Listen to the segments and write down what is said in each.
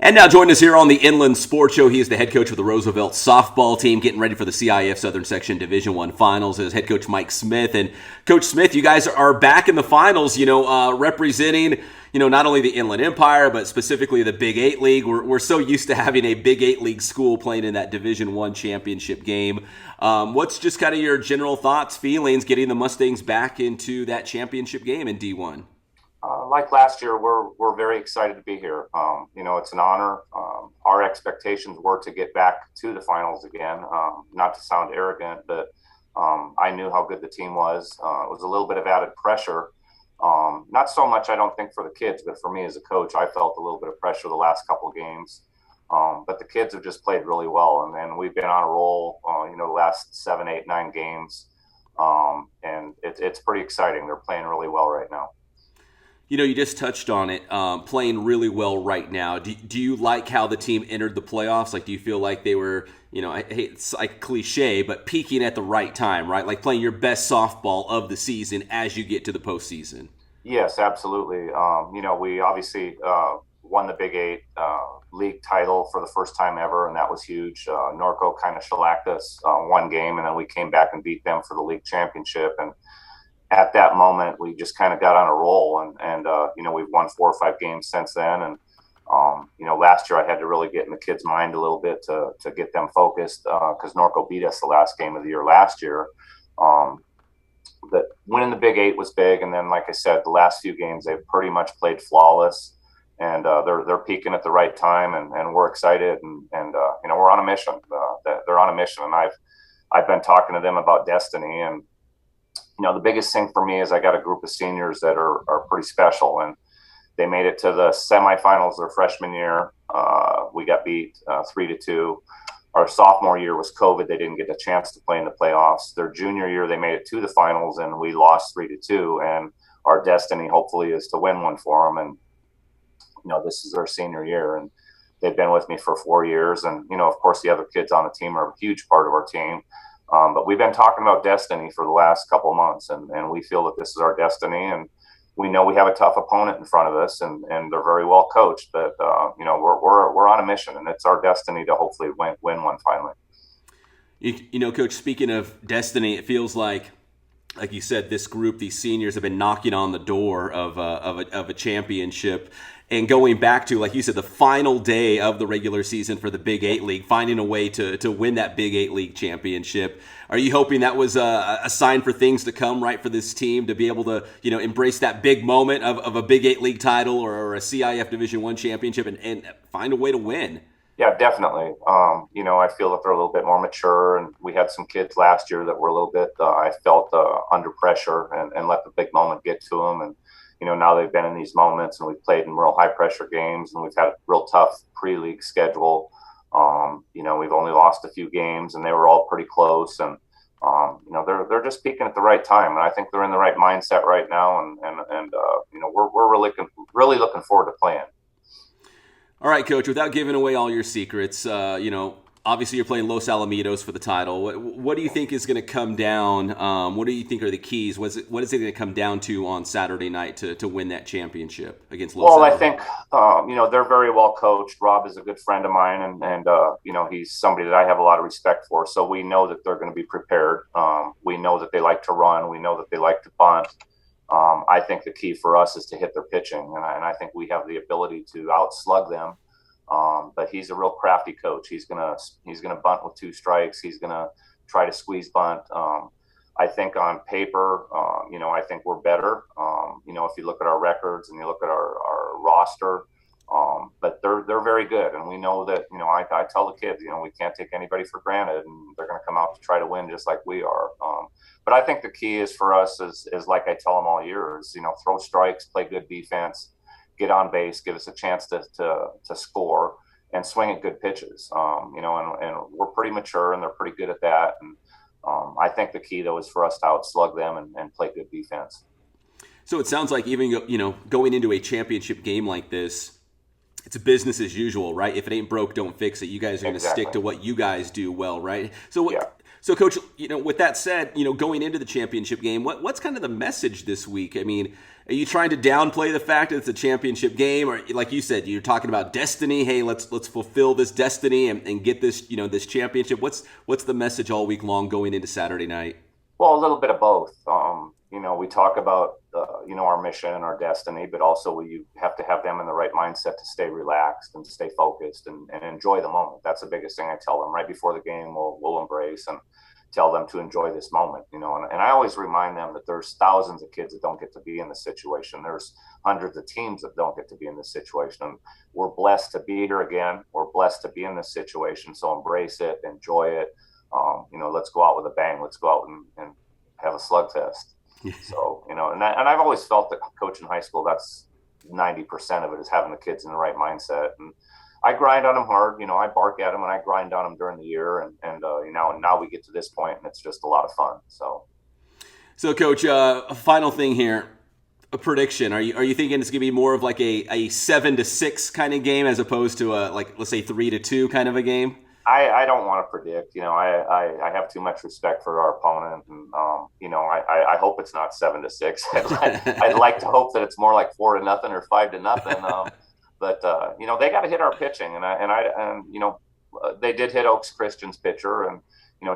And now joining us here on the Inland Sports Show, he is the head coach of the Roosevelt softball team, getting ready for the CIF Southern Section Division I finals as head coach Mike Smith. And Coach Smith, you guys are back in the finals, representing, not only the Inland Empire, but specifically the Big 8 League. We're so used to having a Big 8 League school playing in that Division I championship game. What's just kind of your general thoughts, feelings, getting the Mustangs back into that championship game in D1? Like last year, we're very excited to be here. It's an honor. Our expectations were to get back to the finals again. Not to sound arrogant, but I knew how good the team was. It was a little bit of added pressure. Not so much, I don't think, for the kids, but for me as a coach, I felt a little bit of pressure the last couple of games. But the kids have just played really well, and we've been on a roll. The last 7, 8, 9 games, and it's pretty exciting. They're playing really well right now. You just touched on it, playing really well right now. Do you like how the team entered the playoffs? Like, do you feel like they were, I hate it's like cliche, but peaking at the right time, right? Like playing your best softball of the season as you get to the postseason? Yes, absolutely. We obviously won the Big 8 league title for the first time ever, and that was huge. Norco kind of shellacked us one game, and then we came back and beat them for the league championship. And at that moment, we just kind of got on a roll, and we've won 4 or 5 games since then. And last year I had to really get in the kids' mind a little bit to get them focused because Norco beat us the last game of the year last year. But winning the Big 8 was big, and then, like I said, the last few games they've pretty much played flawless, and they're peaking at the right time, and we're excited, and we're on a mission. They're on a mission, and I've been talking to them about destiny. And the biggest thing for me is I got a group of seniors that are pretty special, and they made it to the semifinals their freshman year. We got beat 3-2. Our sophomore year was COVID. They didn't get a chance to play in the playoffs. Their junior year, they made it to the finals, and we lost 3-2. And our destiny, hopefully, is to win one for them. And, this is their senior year, and they've been with me for 4 years. And, of course, the other kids on the team are a huge part of our team. But we've been talking about destiny for the last couple of months, and we feel that this is our destiny. And we know we have a tough opponent in front of us, and they're very well coached. But we're on a mission, and it's our destiny to hopefully win one finally. Coach, speaking of destiny, it feels like you said, this group, these seniors, have been knocking on the door of a championship. And going back to, like you said, the final day of the regular season for the Big 8 League, finding a way to win that Big 8 League championship. Are you hoping that was a sign for things to come, right, for this team to be able to, embrace that big moment of a Big 8 League title or a CIF Division I championship and find a way to win? Yeah, definitely. I feel that they're a little bit more mature, and we had some kids last year that were a little bit, I felt, under pressure and let the big moment get to them. And now they've been in these moments, and we've played in real high pressure games, and we've had a real tough pre-league schedule. We've only lost a few games, and they were all pretty close. And they're just peaking at the right time, and I think they're in the right mindset right now. And we're really looking forward to playing. All right, Coach. Without giving away all your secrets, obviously you're playing Los Alamitos for the title. What do you think is going to come down? What do you think are the keys? What is it going to come down to on Saturday night to win that championship against Los Alamitos? Well, I think, they're very well coached. Rob is a good friend of mine, and he's somebody that I have a lot of respect for. So we know that they're going to be prepared. We know that they like to run. We know that they like to bunt. I think the key for us is to hit their pitching, and I think we have the ability to outslug them. But he's a real crafty coach. He's gonna bunt with 2 strikes. He's gonna try to squeeze bunt. I think on paper, I think we're better. If you look at our records and you look at our roster, but they're very good, and we know that. I tell the kids, we can't take anybody for granted, and they're going to come out to try to win just like we are. But I think the key is for us is like I tell them all year is throw strikes, play good defense, get on base, give us a chance to score, and swing at good pitches. And we're pretty mature, and they're pretty good at that. And I think the key though is for us to outslug them and play good defense. So it sounds like even going into a championship game like this, it's a business as usual, right? If it ain't broke, don't fix it. You guys are going to stick to what you guys do well, right? So So, Coach, with that said, going into the championship game, what's kind of the message this week? I mean, are you trying to downplay the fact that it's a championship game, or like you said, you're talking about destiny? Hey, let's fulfill this destiny and get this this championship. What's the message all week long going into Saturday night? Well, a little bit of both. We talk about our mission and our destiny, but also you have to have them in the right mindset to stay relaxed and stay focused and enjoy the moment. That's the biggest thing I tell them right before the game. We'll embrace and tell them to enjoy this moment. And I always remind them that there's thousands of kids that don't get to be in this situation. There's hundreds of teams that don't get to be in this situation. And we're blessed to be here again. We're blessed to be in this situation. So embrace it, enjoy it. Let's go out with a bang. Let's go out and have a slugfest. So, and I've always felt that coaching high school, that's 90% of it is having the kids in the right mindset. And I grind on them hard. I bark at them and I grind on them during the year. And now we get to this point and it's just a lot of fun. So Coach, a final thing here. A prediction. Are you thinking it's going to be more of like a 7-6 kind of game as opposed to let's say 3-2 kind of a game? I don't want to predict. I have too much respect for our opponent, and I hope it's not 7-6. I'd like to hope that it's more like 4-0 or 5-0. But they got to hit our pitching, and they did hit Oaks Christian's pitcher, and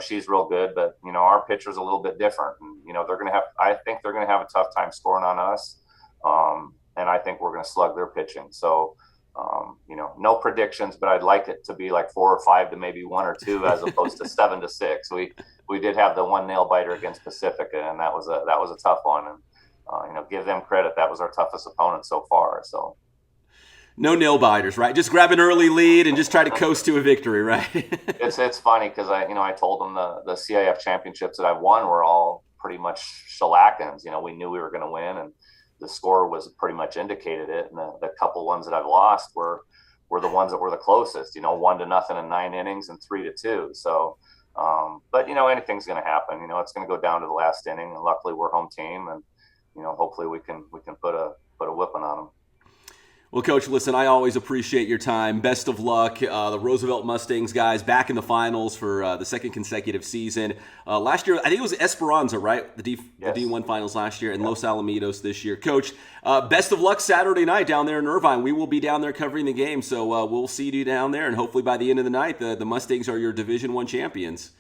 she's real good, but our pitcher's a little bit different, and they're gonna have. I think they're gonna have a tough time scoring on us, and I think we're gonna slug their pitching. So. No predictions, but I'd like it to be like 4 or 5 to maybe 1 or 2 as opposed to 7-6. We did have the one nail biter against Pacifica, and that was a tough one. And give them credit, that was our toughest opponent so far. So no nail biters, right? Just grab an early lead and just try to coast to a victory, right? It's funny because I told them the CIF championships that I've won were all pretty much shellackings. We knew we were going to win, and the score was pretty much indicated it. And the couple ones that I've lost were the ones that were the closest, 1-0 in 9 innings and 3-2. So, but anything's going to happen. It's going to go down to the last inning, and luckily we're home team, and hopefully we can put a whipping on them. Well, Coach, listen, I always appreciate your time. Best of luck. The Roosevelt Mustangs guys back in the finals for the second consecutive season. Last year, I think it was Esperanza, right? The D1 finals last year, and Los Alamitos this year. Coach, best of luck Saturday night down there in Irvine. We will be down there covering the game, so we'll see you down there, and hopefully by the end of the night, the Mustangs are your Division I champions.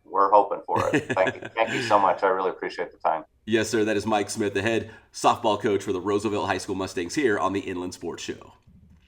We're hoping for it. Thank you so much. I really appreciate the time. Yes, sir. That is Mike Smith, the head softball coach for the Roosevelt High School Mustangs here on the Inland Sports Show.